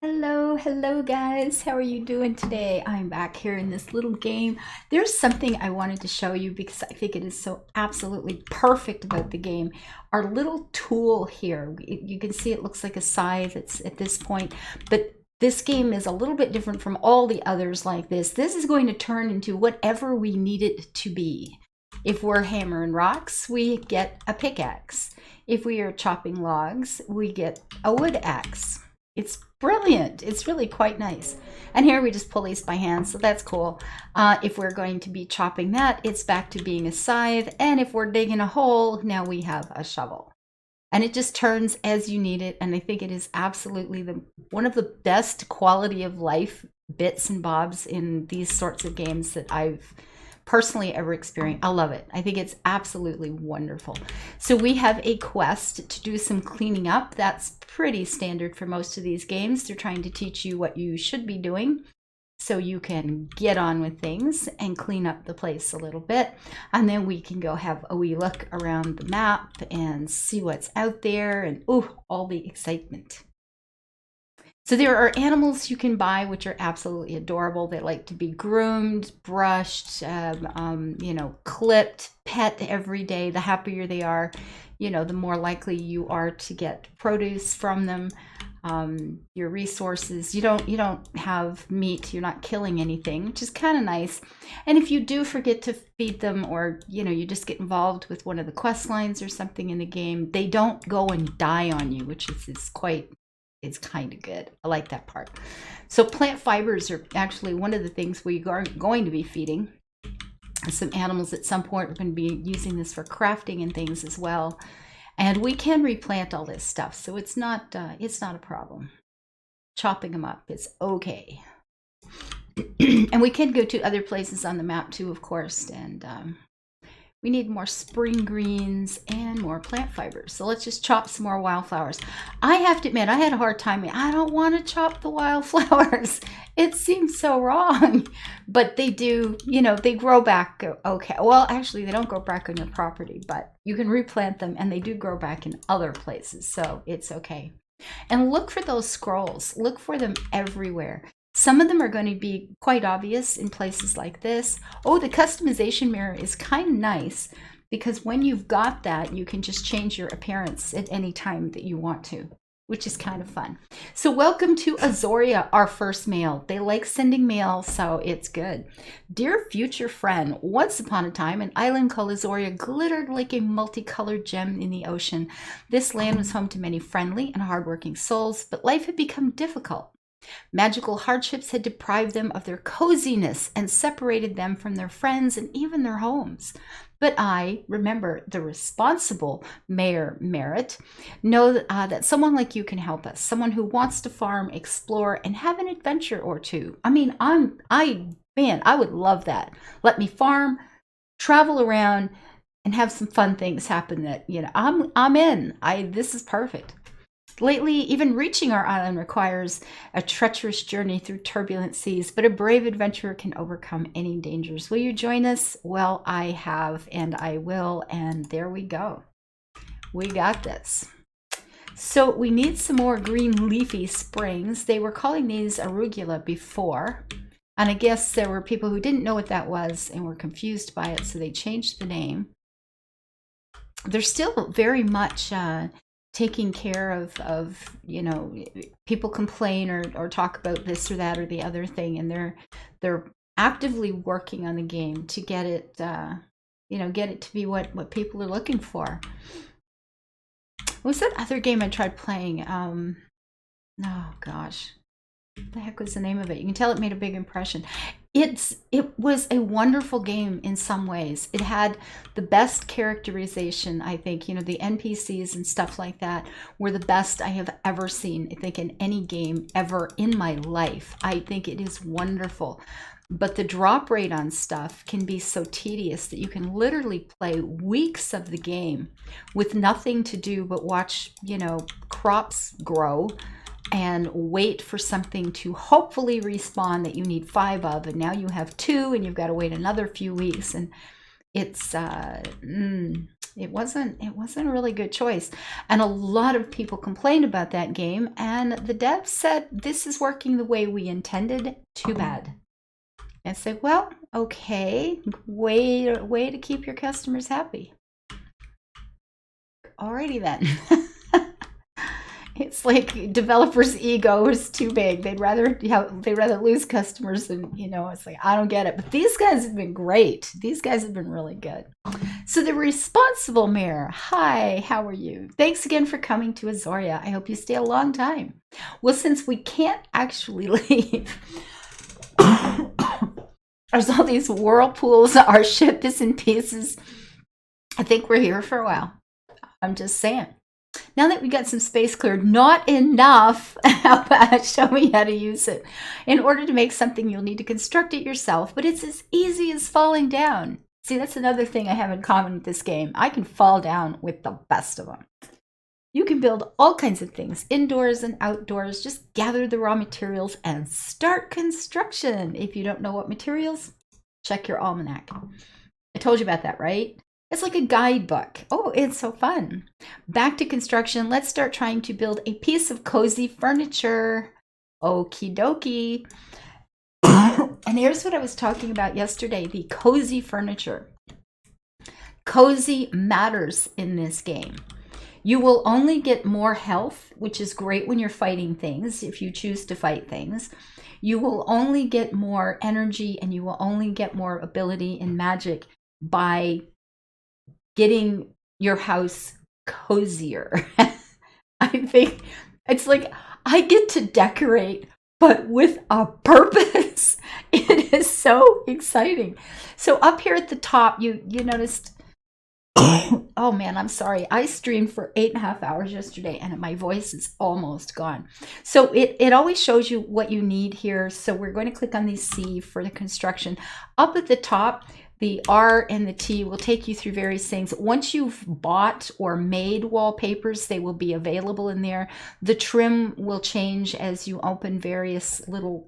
Hello guys. How are you doing today? I'm back here in this little game. There's something I wanted to show you because I think it is so absolutely perfect about the game. Our little tool here, you can see it looks like a scythe. It's at this point, but this game is a little bit different from all the others like this. This is going to turn into whatever we need it to be. If we're hammering rocks, we get a pickaxe. If we are chopping logs, we get a wood axe. It's brilliant. It's really quite nice. And here we just pull these by hand, so that's cool. If we're going to be chopping that, it's back to being a scythe. And if we're digging a hole, now we have a shovel. And it just turns as you need it. And I think it is absolutely one of the best quality of life bits and bobs in these sorts of games that I've personally ever experienced. I love it. I think it's absolutely wonderful. So we have a quest to do some cleaning up. That's pretty standard for most of these games. They're trying to teach you what you should be doing so you can get on with things and clean up the place a little bit. And then we can go have a wee look around the map and see what's out there and all the excitement. So there are animals you can buy which are absolutely adorable. They like to be groomed, brushed, clipped, pet every day. The happier they are, the more likely you are to get produce from them. Your resources, you don't have meat, you're not killing anything, which is kind of nice. And if you do forget to feed them, or you just get involved with one of the quest lines or something in the game, they don't go and die on you, which is quite, it's kind of good. I like that part. So plant fibers are actually one of the things we are going to be feeding some animals at some point. We're going to be using this for crafting and things as well. And we can replant all this stuff, so it's not a problem. Chopping them up is okay. And we can go to other places on the map too, of course. And we need more spring greens and more plant fibers. So let's just chop some more wildflowers. I have to admit, I had a hard time. I don't want to chop the wildflowers. It seems so wrong. But they do, they grow back okay. Well, actually, they don't grow back on your property, but you can replant them and they do grow back in other places. So it's okay. And look for those scrolls. Look for them everywhere. Some of them are going to be quite obvious in places like this. Oh, the customization mirror is kind of nice because when you've got that, you can just change your appearance at any time that you want to, which is kind of fun. So welcome to Azoria, our first mail. They like sending mail, so it's good. Dear future friend, once upon a time, an island called Azoria glittered like a multicolored gem in the ocean. This land was home to many friendly and hardworking souls, but life had become difficult. Magical hardships had deprived them of their coziness and separated them from their friends and even their homes. But I, remember the responsible Mayor Merritt, know that someone like you can help us. Someone who wants to farm, explore, and have an adventure or two. I mean, I would love that. Let me farm, travel around, and have some fun things happen that, I'm in. This is perfect. Lately, even reaching our island requires a treacherous journey through turbulent seas, but a brave adventurer can overcome any dangers. Will you join us? Well, I have, and I will, and there we go. We got this. So we need some more green leafy springs. They were calling these arugula before, and I guess there were people who didn't know what that was and were confused by it, so they changed the name. They're still very much taking care of people complain or talk about this or that or the other thing, and they're actively working on the game to get it get it to be what people are looking for. What was that other game I tried playing? Oh gosh, what the heck was the name of it? You can tell it made a big impression. It was a wonderful game in some ways. It had the best characterization, I think. The NPCs and stuff like that were the best I have ever seen, I think, in any game ever in my life. I think it is wonderful. But the drop rate on stuff can be so tedious that you can literally play weeks of the game with nothing to do but watch, crops grow and wait for something to hopefully respawn that you need 5 of, and now you have 2 and you've got to wait another few weeks, and it's It wasn't a really good choice. And a lot of people complained about that game, and the devs said, this is working the way we intended. Too bad. And say, well, okay, way to keep your customers happy. Alrighty then. It's like developers' ego is too big. They'd rather lose customers than, you know, it's like, I don't get it. But these guys have been great. These guys have been really good. So the responsible mayor, hi, how are you? Thanks again for coming to Azoria. I hope you stay a long time. Well, since we can't actually leave, there's all these whirlpools, our ship is in pieces. I think we're here for a while. I'm just saying. Now that we got some space cleared, not enough. How about show me how to use it? In order to make something, you'll need to construct it yourself, but it's as easy as falling down. See, that's another thing I have in common with this game. I can fall down with the best of them. You can build all kinds of things, indoors and outdoors. Just gather the raw materials and start construction. If you don't know what materials, check your almanac. I told you about that, right? It's like a guidebook. Oh, it's so fun. Back to construction. Let's start trying to build a piece of cozy furniture. Okie dokie. And here's what I was talking about yesterday, the cozy furniture. Cozy matters in this game. You will only get more health, which is great when you're fighting things, if you choose to fight things. You will only get more energy, and you will only get more ability in magic by getting your house cozier. I think it's like I get to decorate, but with a purpose. It is so exciting. So up here at the top, you noticed, oh man, I'm sorry. I streamed for 8.5 hours yesterday and my voice is almost gone. So it always shows you what you need here. So we're going to click on the C for the construction. Up at the top, the R and the T will take you through various things. Once you've bought or made wallpapers, they will be available in there. The trim will change as you open various little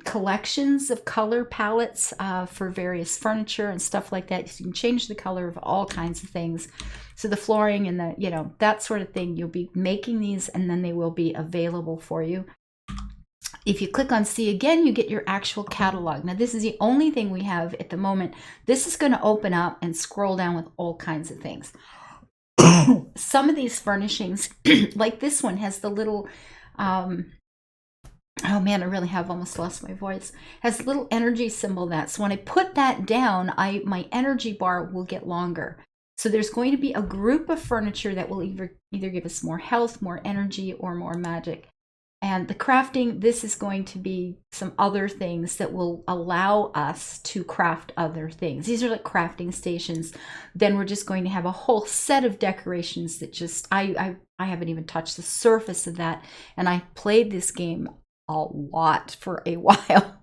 collections of color palettes for various furniture and stuff like that. So you can change the color of all kinds of things. So the flooring and the, you know, that sort of thing, you'll be making these and then they will be available for you. If you click on C again, you get your actual catalog. Now, this is the only thing we have at the moment. This is going to open up and scroll down with all kinds of things. Some of these furnishings, like this one, has the little, oh man, I really have almost lost my voice, has a little energy symbol that. So when I put that down, my energy bar will get longer. So there's going to be a group of furniture that will either give us more health, more energy, or more magic. And the crafting, this is going to be some other things that will allow us to craft other things. These are like crafting stations. Then we're just going to have a whole set of decorations that just, I haven't even touched the surface of that. And I played this game a lot for a while.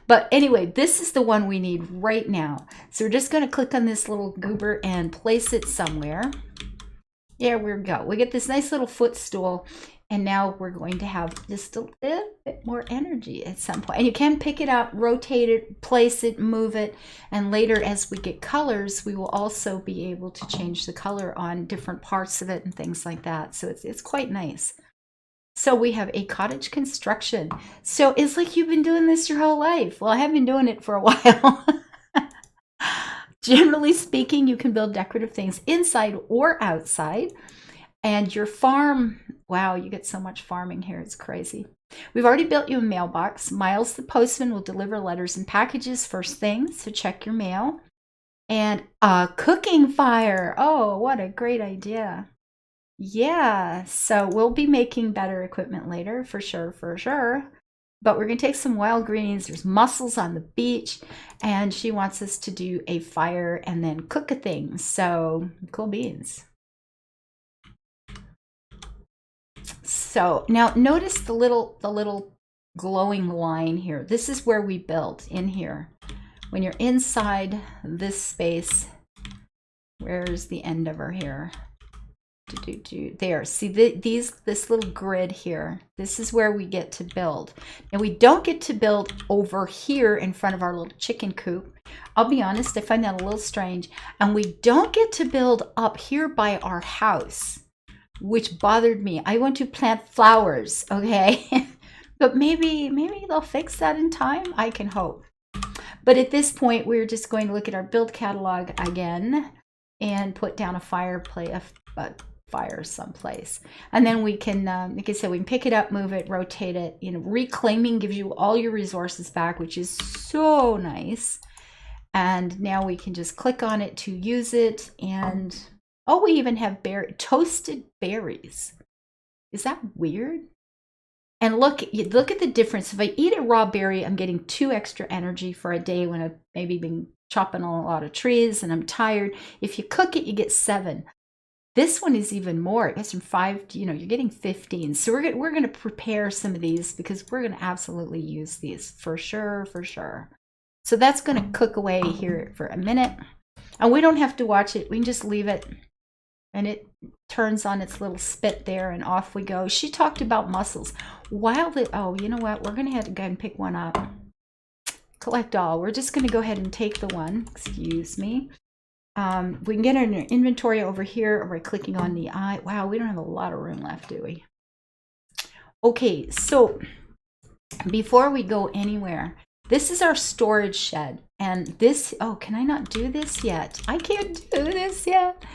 But anyway, this is the one we need right now. So we're just going to click on this little goober and place it somewhere. There we go. We get this nice little footstool. And now we're going to have just a little bit more energy at some point. And you can pick it up, rotate it, place it, move it. And later, as we get colors, we will also be able to change the color on different parts of it and things like that. So it's quite nice. So we have a cottage construction. So it's like you've been doing this your whole life. Well, I have been doing it for a while. Generally speaking, you can build decorative things inside or outside. And your farm, wow, you get so much farming here. It's crazy. We've already built you a mailbox. Miles the postman will deliver letters and packages first thing, so check your mail. And a cooking fire. Oh, what a great idea. Yeah, so we'll be making better equipment later, for sure, for sure. But we're going to take some wild greens. There's mussels on the beach. And she wants us to do a fire and then cook a thing. So, cool beans. So now notice the little glowing line here. This is where we built in here. When you're inside this space, where's the end of her here? There, see this little grid here. This is where we get to build. And we don't get to build over here in front of our little chicken coop. I'll be honest, I find that a little strange. And we don't get to build up here by our house, which bothered me. I want to plant flowers, okay? But maybe they'll fix that in time. I can hope. But at this point, we're just going to look at our build catalog again and put down a fire someplace. And then we can, like I said, we can pick it up, move it, rotate it. You know, reclaiming gives you all your resources back, which is so nice. And now we can just click on it to use it. And, oh, we even have toasted berries. Is that weird? And look at the difference. If I eat a raw berry, I'm getting 2 extra energy for a day when I've maybe been chopping a lot of trees and I'm tired. If you cook it, you get 7. This one is even more. It goes from 5 to, you know, you're getting 15. So we're going to prepare some of these because we're going to absolutely use these for sure, for sure. So that's going to cook away here for a minute. And we don't have to watch it. We can just leave it. And it turns on its little spit there and off we go. She talked about mussels. Oh, you know what? We're going to have to go ahead and pick one up. Collect all. We're just going to go ahead and take the one. Excuse me. We can get our inventory over here by clicking on the eye. Wow, we don't have a lot of room left, do we? Okay, so before we go anywhere, this is our storage shed. And this, oh, can I not do this yet? I can't do this yet.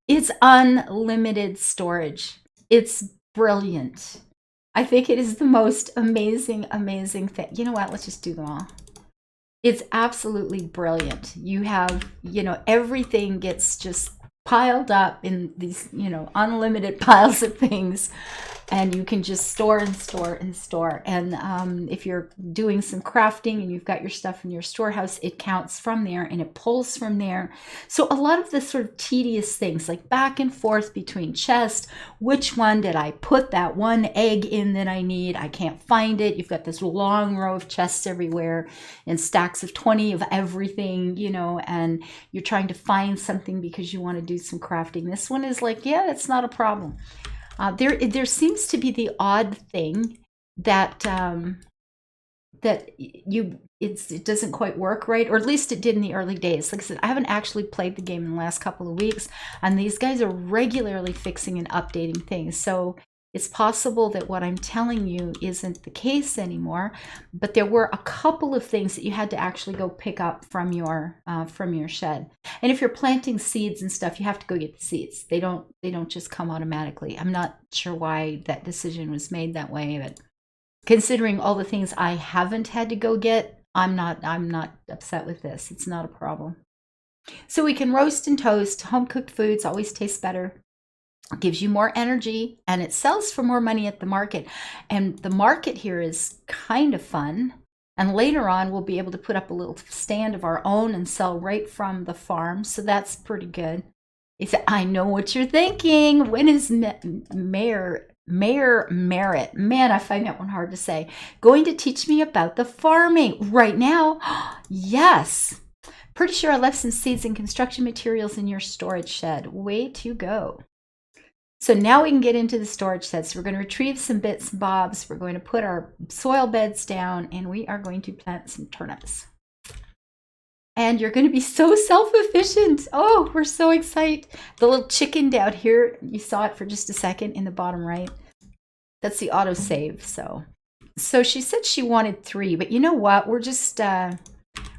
It's unlimited storage. It's brilliant. I think it is the most amazing, amazing thing. You know what? Let's just do them all. It's absolutely brilliant. You have, you know, everything gets just piled up in these, you know, unlimited piles of things. And you can just store and store and store. And if you're doing some crafting and you've got your stuff in your storehouse, it counts from there and it pulls from there. So a lot of the sort of tedious things like back and forth between chests, which one did I put that one egg in that I need? I can't find it. You've got this long row of chests everywhere and stacks of 20 of everything, you know, and you're trying to find something because you want to do some crafting. This one is like, yeah, it's not a problem. There seems to be the odd thing that it doesn't quite work right, or at least it did in the early days. Like I said, I haven't actually played the game in the last couple of weeks, and these guys are regularly fixing and updating things. So it's possible that what I'm telling you isn't the case anymore, but there were a couple of things that you had to actually go pick up from your shed. And if you're planting seeds and stuff, you have to go get the seeds. They don't just come automatically. I'm not sure why that decision was made that way, but considering all the things I haven't had to go get, I'm not upset with this. It's not a problem. So we can roast and toast. Home cooked foods always taste better. Gives you more energy, and it sells for more money at the market. And the market here is kind of fun. And later on, we'll be able to put up a little stand of our own and sell right from the farm. So that's pretty good. I know what you're thinking. When is Mayor Merritt, man, I find that one hard to say, going to teach me about the farming right now? Yes. Pretty sure I left some seeds and construction materials in your storage shed. Way to go. So now we can get into the storage shed. So we're going to retrieve some bits and bobs. We're going to put our soil beds down, and we are going to plant some turnips. And you're going to be so self-efficient. Oh, we're so excited. The little chicken down here, you saw it for just a second in the bottom right. That's the autosave. So she said she wanted 3, but you know what? We're just going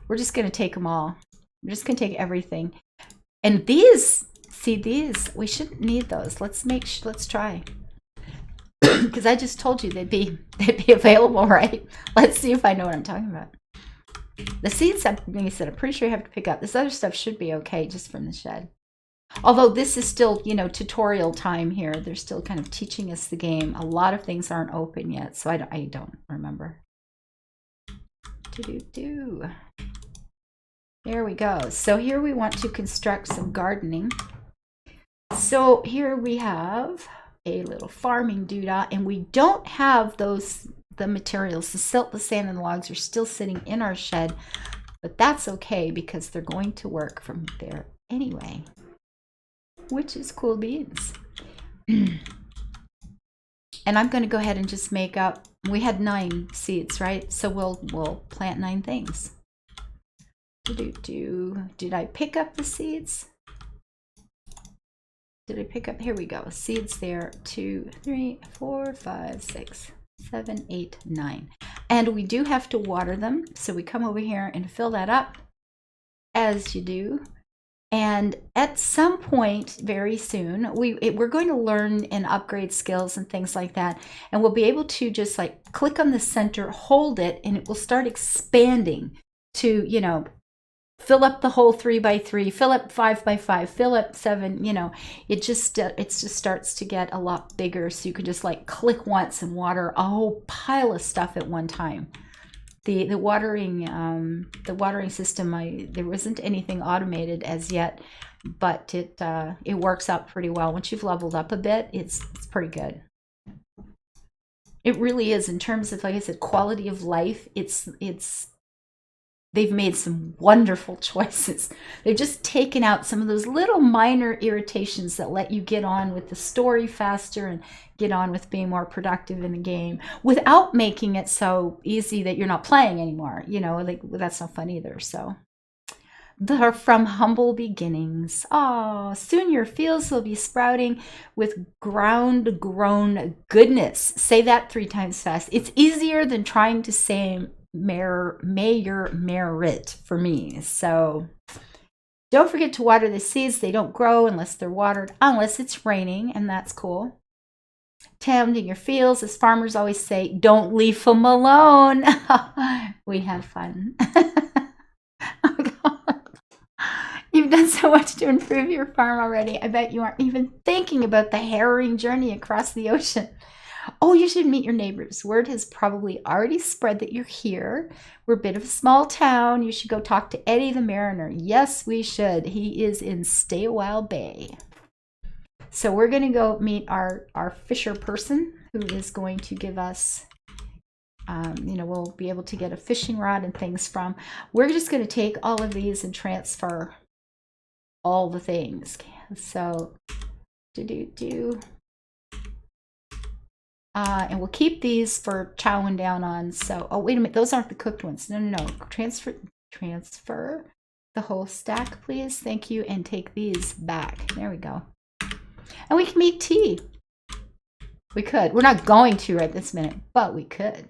to take them all. We're just going to take everything. And these, see these, we shouldn't need those. Let's try. Because I just told you they'd be available, right? Let's see if I know what I'm talking about. The seeds, like I said, I'm pretty sure you have to pick up. This other stuff should be okay just from the shed. Although this is still, you know, tutorial time here. They're still kind of teaching us the game. A lot of things aren't open yet, so I don't remember. There we go. So here we want to construct some gardening. So here we have a little farming doodah, and we don't have the materials. The silt, the sand, and the logs are still sitting in our shed, but that's okay because they're going to work from there anyway, which is cool beans. And I'm going to go ahead and just make up, we had 9 seeds, right? So we'll plant 9 things. Did I pick up the seeds? Did I pick up? Here we go. Seeds there. 2, 3, 4, 5, 6, 7, 8, 9. And we do have to water them. So we come over here and fill that up, as you do. And at some point very soon, we're going to learn and upgrade skills and things like that. And we'll be able to just like click on the center, hold it, and it will start expanding to, you know, fill up the whole 3 by 3, fill up 5 by 5, fill up 7, you know, it just starts to get a lot bigger. So you can just like click once and water a whole pile of stuff at one time. The watering system, there wasn't anything automated as yet, but it works out pretty well. Once you've leveled up a bit, it's pretty good. It really is, in terms of, like I said, quality of life. They've made some wonderful choices. They've just taken out some of those little minor irritations that let you get on with the story faster and get on with being more productive in the game without making it so easy that you're not playing anymore. You know, like, that's not fun either. So they're from humble beginnings. Oh, soon your fields will be sprouting with ground grown goodness. Say that 3 times fast. It's easier than trying to say merit for me. So don't forget to water the seeds. They don't grow unless they're watered, unless it's raining, and that's cool. Tending your fields, as farmers always say, don't leave them alone. We have fun. Oh God. You've done so much to improve your farm already. I bet you aren't even thinking about the harrowing journey across the ocean. Oh, you should meet your neighbors. Word has probably already spread that you're here. We're a bit of a small town. You should go talk to Eddie the Mariner. Yes, we should. He is in Stay a While Bay. So we're going to go meet our fisher person, who is going to give us, you know, we'll be able to get a fishing rod and things from. We're just going to take all of these and transfer all the things. So, and we'll keep these for chowing down on. So, oh, wait a minute. Those aren't the cooked ones. No. Transfer the whole stack, please. Thank you. And take these back. There we go. And we can make tea. We could. We're not going to right this minute, but we could.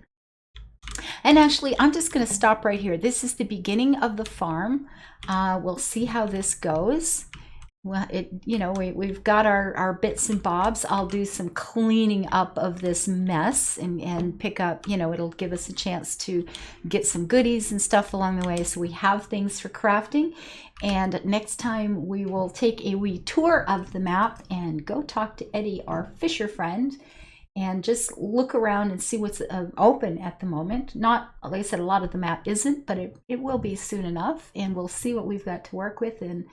And actually, I'm just going to stop right here. This is the beginning of the farm. We'll see how this goes. Well, you know, we've got our bits and bobs. I'll do some cleaning up of this mess and pick up, you know, it'll give us a chance to get some goodies and stuff along the way. So we have things for crafting. And next time we will take a wee tour of the map and go talk to Eddie, our fisher friend, and just look around and see what's open at the moment. Not, like I said, a lot of the map isn't, but it will be soon enough. And we'll see what we've got to work with and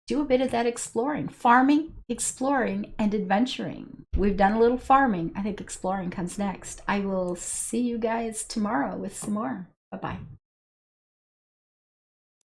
do a bit of that exploring, farming, exploring, and adventuring. We've done a little farming. I think exploring comes next. I will see you guys tomorrow with some more. Bye-bye.